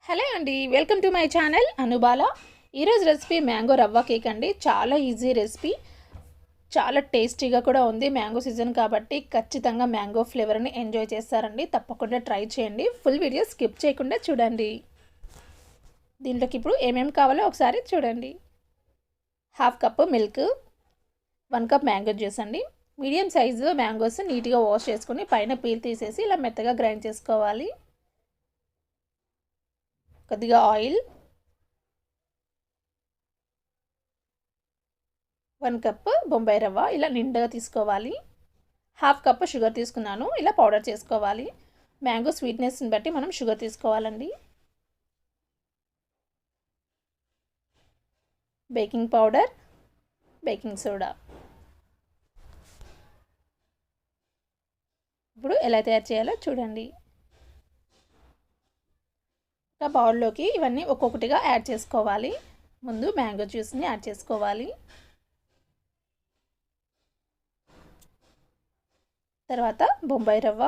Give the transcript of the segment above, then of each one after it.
Hello అండి, welcome to my channel Anubala. ఈరోజు recipe mango రవ్వ కేక్ అండి. చాలా ఈజీ రెసిపీ, చాలా టేస్టీగా కూడా ఉంది. మ్యాంగో సీజన్ కాబట్టి ఖచ్చితంగా మ్యాంగో ఫ్లేవర్ని ఎంజాయ్ చేస్తారండి. తప్పకుండా ట్రై చేయండి. ఫుల్ వీడియో స్కిప్ చేయకుండా చూడండి. దీంట్లోకి ఇప్పుడు ఏమేమి కావాలో ఒకసారి చూడండి. 1/2 cup milk, 1 cup mango juice అండి. మీడియం సైజు మ్యాంగోస్ నీట్గా వాష్ చేసుకుని పైన పీల్ తీసేసి ఇలా మెత్తగా గ్రైండ్ చేసుకోవాలి. కొద్దిగా ఆయిల్, 1 కప్ బొంబాయి రవ్వ ఇలా నిండుగా తీసుకోవాలి. 1/2 కప్ షుగర్ తీసుకున్నాను. ఇలా పౌడర్ చేసుకోవాలి. మ్యాంగో స్వీట్నెస్ని బట్టి మనం షుగర్ తీసుకోవాలండి. Baking powder, baking soda. ఇప్పుడు ఎలా తయారు చేయాలో చూడండి. ఒక బౌల్లోకి ఇవన్నీ ఒక్కొక్కటిగా యాడ్ చేసుకోవాలి. ముందు మ్యాంగో జ్యూస్ని యాడ్ చేసుకోవాలి. తర్వాత బొంబాయి రవ్వ,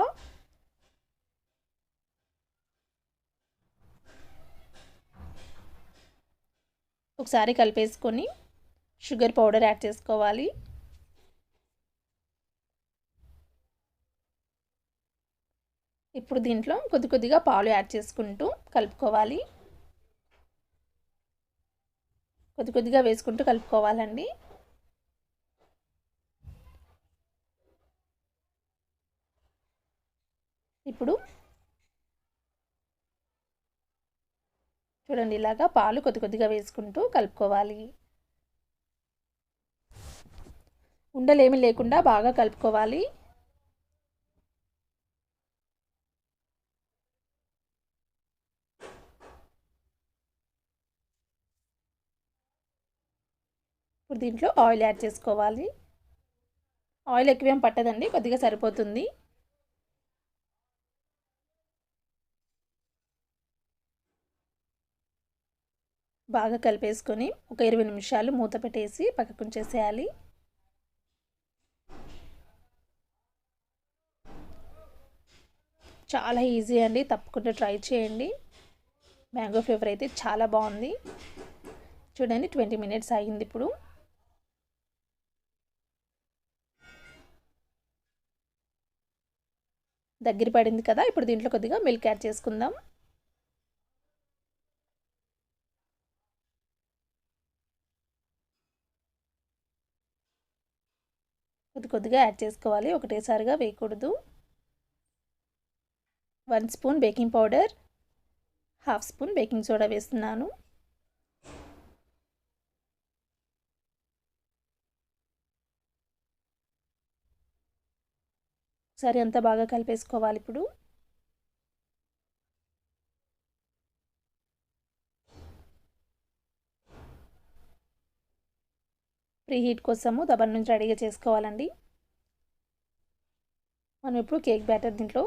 ఒకసారి కలిపేసుకొని షుగర్ పౌడర్ యాడ్ చేసుకోవాలి. ఇప్పుడు దీంట్లో కొద్దిగా పాలు యాడ్ చేసుకుంటూ కలుపుకోవాలి. కొద్దిగా వేసుకుంటూ కలుపుకోవాలండి. ఇప్పుడు చూడండి, ఇలాగా పాలు కొద్దిగా వేసుకుంటూ కలుపుకోవాలి. ఉండలేమి లేకుండా బాగా కలుపుకోవాలి. ఇప్పుడు దీంట్లో ఆయిల్ యాడ్ చేసుకోవాలి. ఆయిల్ ఎక్కువేం పట్టదండి, కొద్దిగా సరిపోతుంది. బాగా కలిపేసుకొని ఒక 20 నిమిషాలు మూత పెట్టేసి పక్కకు ఉంచేసేయాలి. చాలా ఈజీ అండి, తప్పకుండా ట్రై చేయండి. మ్యాంగో ఫ్లేవర్ అయితే చాలా బాగుంది. చూడండి, 20 మినిట్స్ అయ్యింది. ఇప్పుడు దగ్గర పడింది కదా. ఇప్పుడు దీంట్లో కొద్దిగా మిల్క్ యాడ్ చేసుకుందాం. కొద్దిగా యాడ్ చేసుకోవాలి, ఒకటేసారిగా వేయకూడదు. 1 spoon baking powder, 1/2 spoon baking soda వేస్తున్నాను. ఒకసారి అంతా బాగా కలిపేసుకోవాలి. ఇప్పుడు ప్రీ హీట్ కోసము దబన్ నుంచి రెడీగా చేసుకోవాలండి. మనం ఇప్పుడు కేక్ బ్యాటర్ దీంట్లో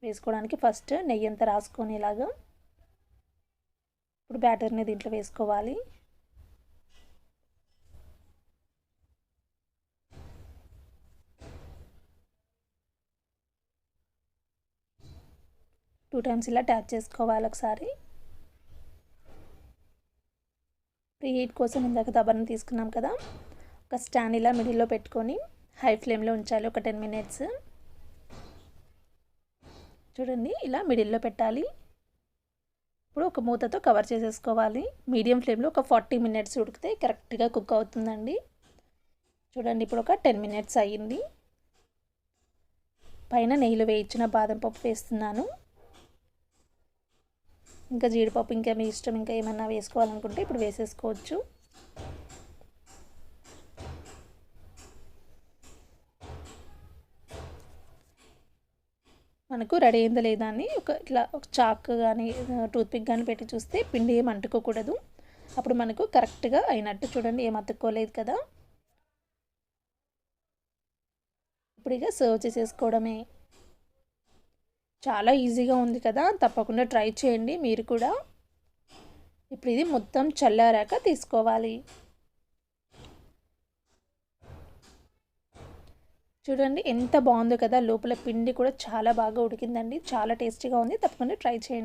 వేసుకోవడానికి ఫస్ట్ నెయ్యి అంతా రాసుకొని ఇలాగా ఇప్పుడు బ్యాటర్ని దీంట్లో వేసుకోవాలి. టూ టైమ్స్ ఇలా ట్యాప్ చేసుకోవాలి ఒకసారి. ప్రీ హీట్ కోసం ఇందాక దబర్ని తీసుకున్నాం కదా, ఒక స్టాండ్ ఇలా మిడిల్లో పెట్టుకొని హై ఫ్లేమ్లో ఉంచాలి ఒక 10 మినిట్స్. చూడండి, ఇలా మిడిల్లో పెట్టాలి. ఇప్పుడు ఒక మూతతో కవర్ చేసేసుకోవాలి. మీడియం ఫ్లేమ్లో ఒక 40 మినిట్స్ ఉడికితే కరెక్ట్గా కుక్ అవుతుందండి. చూడండి, ఇప్పుడు ఒక 10 మినిట్స్ అయ్యింది. పైన నెయ్యిలో వేయించిన బాదం పప్పు వేస్తున్నాను. ఇంకా జీడిపప్పు, ఇంకా మీ ఇష్టం, ఇంకా ఏమన్నా వేసుకోవాలనుకుంటే ఇప్పుడు వేసేసుకోవచ్చు. మనకు రెడీ అయిందా లేదా అని ఇట్లా ఒక చాక్ కానీ టూత్పిక్ కానీ పెట్టి చూస్తే పిండి ఏం అంటుకోకూడదు. అప్పుడు మనకు కరెక్ట్గా అయినట్టు. చూడండి, ఏం అతుక్కోలేదు కదా. ఇప్పుడు ఇక సర్వ్ చేసేసుకోవడమే. చాలా ఈజీగా ఉంది కదా, తప్పకుండా ట్రై చేయండి మీరు కూడా. ఇప్పుడు ఇది మొత్తం చల్లారాక తీసుకోవాలి. చూడండి, ఎంత బాగుందో కదా. లోపల పిండి కూడా చాలా బాగా ఉడికిందండి. చాలా టేస్టీగా ఉంది. తప్పకుండా ట్రై చేయండి.